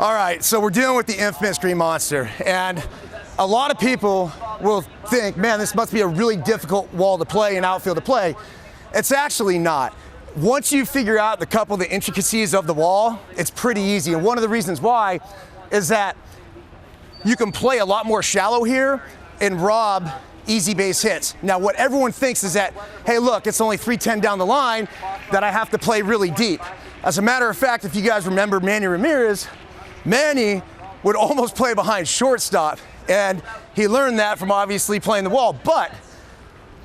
All right, so we're dealing with the infamous green monster, and a lot of people will think, man, this must be a really difficult wall to play and outfield to play. It's actually not. Once you figure out the couple of the intricacies of the wall, it's pretty easy. And one of the reasons why is that you can play a lot more shallow here and rob easy base hits. Now, what everyone thinks is that, hey, look, it's only 310 down the line, that I have to play really deep. As a matter of fact, if you guys remember Manny Ramirez, Manny would almost play behind shortstop, and he learned that from obviously playing the wall. But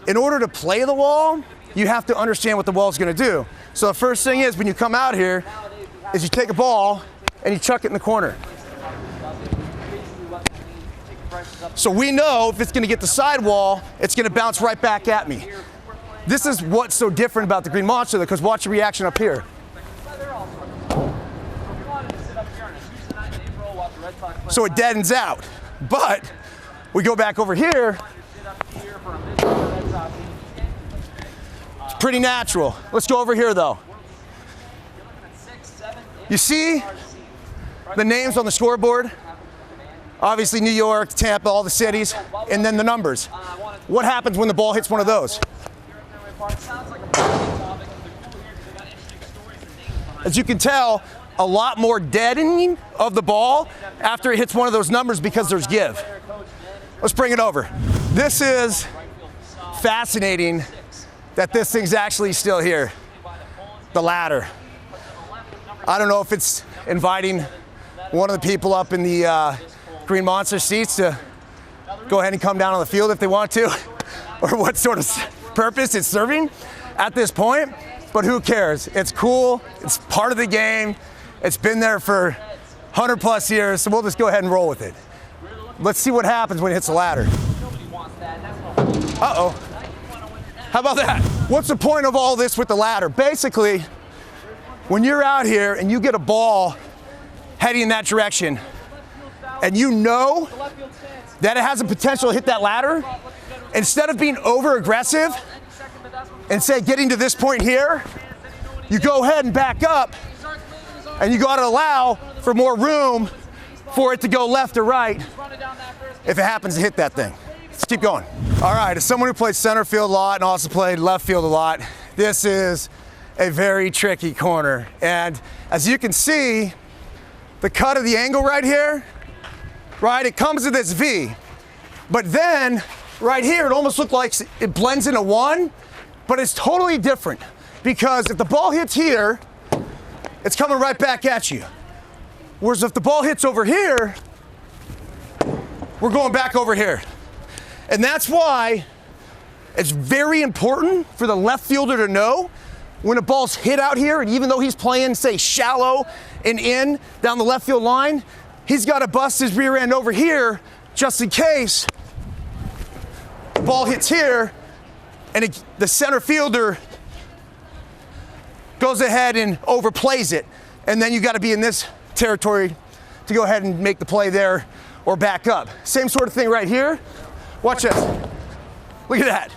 in order to play the wall, you have to understand what the wall is going to do. So the first thing is, when you come out here, is you take a ball and you chuck it in the corner. So we know if it's going to get the sidewall, it's going to bounce right back at me. This is what's so different about the green monster, because watch the reaction up here. So it deadens out. But we go back over here, it's pretty natural. Let's go over here though. You see the names on the scoreboard? Obviously New York, Tampa, all the cities, and then the numbers. What happens when the ball hits one of those? As you can tell, a lot more deadening of the ball after it hits one of those numbers because there's give. Let's bring it over. This is fascinating that this thing's actually still here, the ladder. I don't know if it's inviting one of the people up in the green monster seats to go ahead and come down on the field if they want to, or what sort of purpose it's serving at this point, but who cares? It's cool, it's part of the game. It's been there for 100 plus years, so we'll just go ahead and roll with it. Let's see what happens when it hits the ladder. Uh-oh. How about that? What's the point of all this with the ladder? Basically, when you're out here and you get a ball heading in that direction, and you know that it has a potential to hit that ladder, instead of being over aggressive and say getting to this point here, you go ahead and back up, and you got to allow for more room for it to go left or right if it happens to hit that thing. Let's keep going. All right, as someone who played center field a lot and also played left field a lot, this is a very tricky corner. And as you can see, the cut of the angle right here, right, it comes to this V. But then, right here, it almost looks like it blends into one, but it's totally different. Because if the ball hits here, it's coming right back at you. Whereas if the ball hits over here, we're going back over here. And that's why it's very important for the left fielder to know when a ball's hit out here, and even though he's playing, say, shallow and in down the left field line, he's got to bust his rear end over here just in case the ball hits here and the center fielder goes ahead and overplays it, and then you got to be in this territory to go ahead and make the play there or back up. Same sort of thing right here. Watch this. Look at that.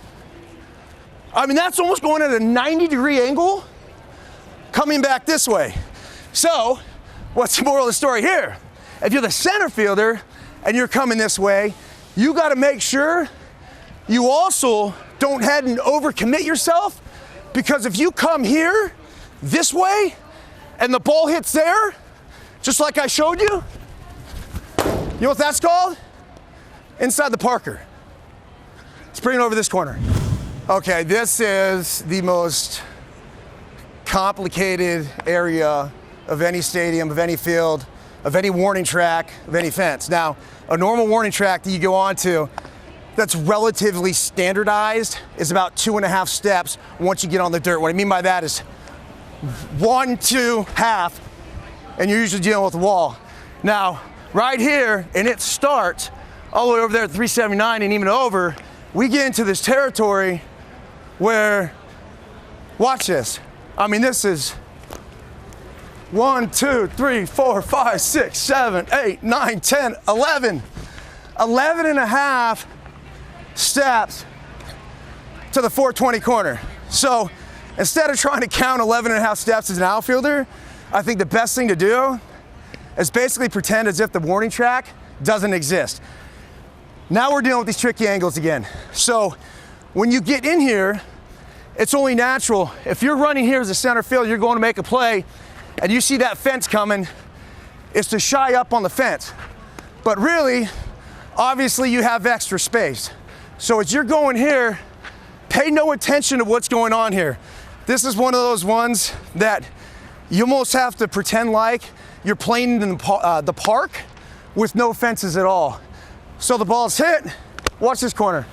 I mean, that's almost going at a 90-degree angle coming back this way. So what's the moral of the story here? If you're the center fielder and you're coming this way, you got to make sure you also don't head and overcommit yourself, because if you come here this way and the ball hits there, just like I showed you, you know what that's called? Inside the Parker. Let's bring it over this corner. Okay, this is the most complicated area of any stadium, of any field, of any warning track, of any fence. Now, a normal warning track that you go onto that's relatively standardized is about 2.5 steps once you get on the dirt. What I mean by that is 1, 2, half, and you're usually dealing with the wall. Now, right here, and it starts all the way over there at 379 and even over, we get into this territory where, watch this. I mean, this is 1, 2, 3, 4, 5, 6, 7, 8, 9, 10, 11. 11 and a half steps to the 420 corner. So instead of trying to count 11 and a half steps as an outfielder, I think the best thing to do is basically pretend as if the warning track doesn't exist. Now we're dealing with these tricky angles again. So when you get in here, it's only natural. If you're running here as a center field, you're going to make a play, and you see that fence coming, is to shy up on the fence. But really, obviously you have extra space. So as you're going here, pay no attention to what's going on here. This is one of those ones that you almost have to pretend like you're playing in the park with no fences at all. So the ball's hit, watch this corner.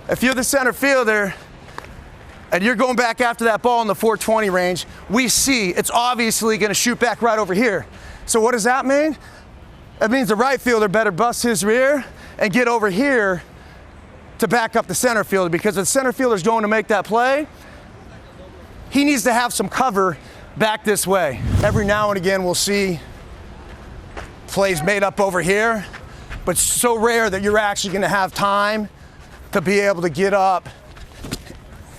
If you're the center fielder and you're going back after that ball in the 420 range, we see it's obviously gonna shoot back right over here. So what does that mean? That means the right fielder better bust his rear and get over here to back up the center fielder, because if the center fielder's going to make that play, he needs to have some cover back this way. Every now and again we'll see plays made up over here, but it's so rare that you're actually gonna have time to be able to get up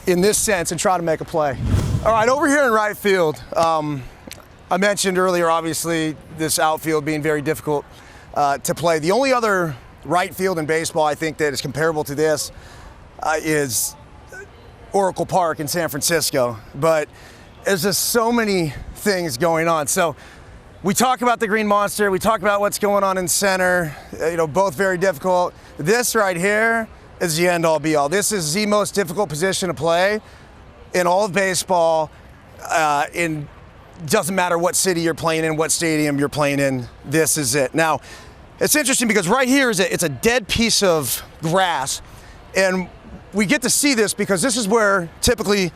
in this sense and try to make a play. All right, over here in right field, I mentioned earlier, obviously, this outfield being very difficult to play. The only other right field in baseball I think that is comparable to this is Oracle Park in San Francisco, but there's just so many things going on. So we talk about the Green Monster, we talk about what's going on in center, both very difficult. This right here is the end all be all. This is the most difficult position to play in all of baseball. Doesn't matter what city you're playing in, what stadium you're playing in, this is it. Now, it's interesting because right here it's a dead piece of grass, and we get to see this because this is where typically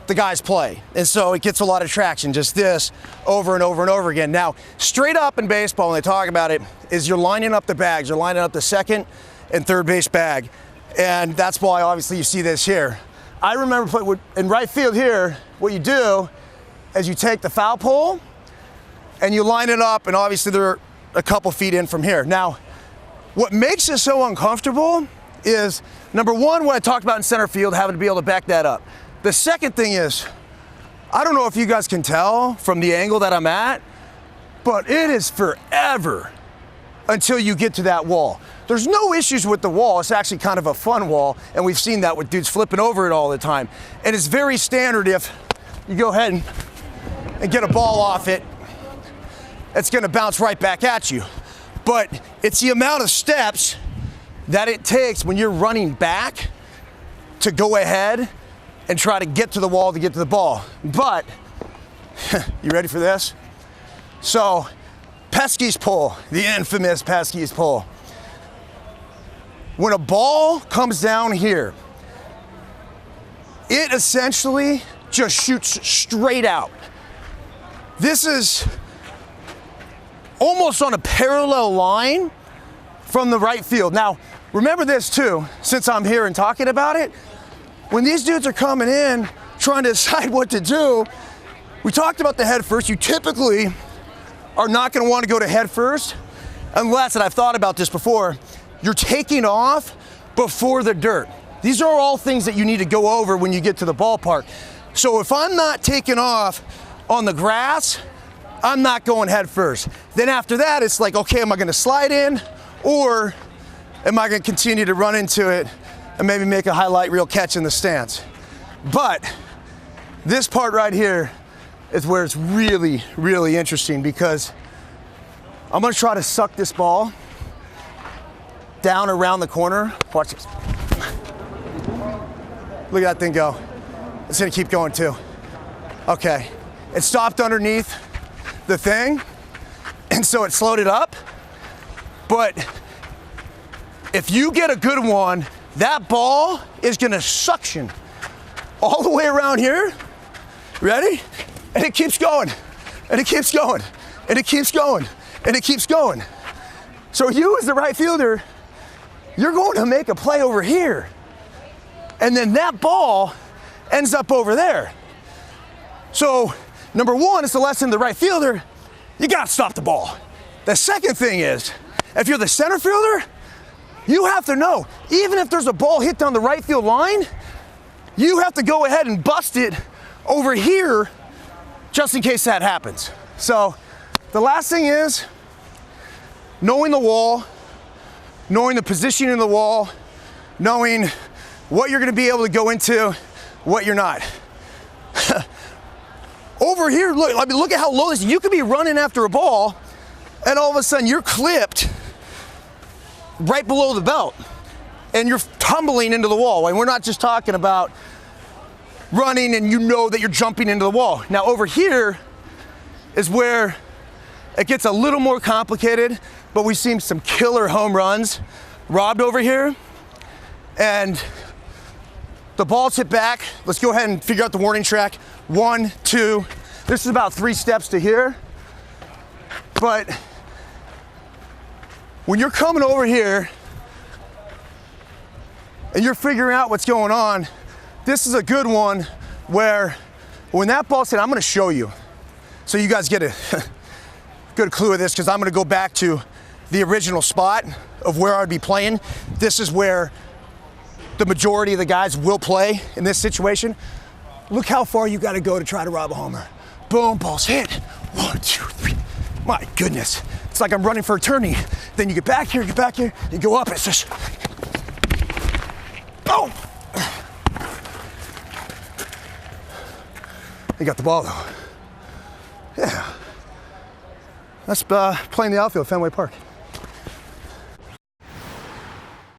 the guys play. And so it gets a lot of traction, just this over and over and over again. Now, straight up in baseball, when they talk about it, is you're lining up the bags. You're lining up the second and third base bag. And that's why obviously you see this here. I remember in right field here, what you do is you take the foul pole and you line it up, and obviously they're a couple feet in from here. Now, what makes it so uncomfortable is, number one, what I talked about in center field, having to be able to back that up. The second thing is, I don't know if you guys can tell from the angle that I'm at, but it is forever until you get to that wall. There's no issues with the wall. It's actually kind of a fun wall, and we've seen that with dudes flipping over it all the time. And it's very standard if you go ahead and get a ball off it, it's gonna bounce right back at you. But it's the amount of steps that it takes when you're running back to go ahead and try to get to the wall to get to the ball. But, you ready for this? So, Pesky's pull, the infamous Pesky's pull. When a ball comes down here, it essentially just shoots straight out. This is almost on a parallel line from the right field. Now, remember this too, since I'm here and talking about it, when these dudes are coming in, trying to decide what to do, we talked about the head first. You typically are not gonna wanna go to head first unless, and I've thought about this before, you're taking off before the dirt. These are all things that you need to go over when you get to the ballpark. So if I'm not taking off on the grass, I'm not going head first. Then after that, it's like, okay, am I gonna slide in, or am I gonna continue to run into it and maybe make a highlight reel catch in the stands? But this part right here is where it's really, really interesting, because I'm gonna try to suck this ball down around the corner. Watch this. Look at that thing go. It's gonna keep going too. Okay, it stopped underneath the thing, and so it slowed it up. But if you get a good one, that ball is gonna suction all the way around here. Ready? And it keeps going, and it keeps going, and it keeps going, and it keeps going. So you as the right fielder, you're going to make a play over here, and then that ball ends up over there. So number one, it's the lesson to the right fielder, you gotta stop the ball. The second thing is, if you're the center fielder, you have to know, even if there's a ball hit down the right field line, you have to go ahead and bust it over here just in case that happens. So the last thing is knowing the wall, knowing the positioning of the wall, knowing what you're gonna be able to go into, what you're not. Over here, look, I mean, look at how low this is. You could be running after a ball and all of a sudden you're clipped right below the belt and you're tumbling into the wall. And we're not just talking about running and you know that you're jumping into the wall. Now over here is where it gets a little more complicated, but we've seen some killer home runs robbed over here. And the ball's hit back. Let's go ahead and figure out the warning track. 1, 2, this is about 3 steps to here. But when you're coming over here and you're figuring out what's going on, this is a good one where when that ball's hit, I'm gonna show you so you guys get a good clue of this, because I'm gonna go back to the original spot of where I'd be playing. This is where the majority of the guys will play in this situation. Look how far you gotta go to try to rob a homer. Boom, ball's hit. 1, 2, 3. My goodness. It's like I'm running for a tourney. Then you get back here, you go up, it's just, boom. You got the ball though. Yeah. That's playing the outfield, Fenway Park.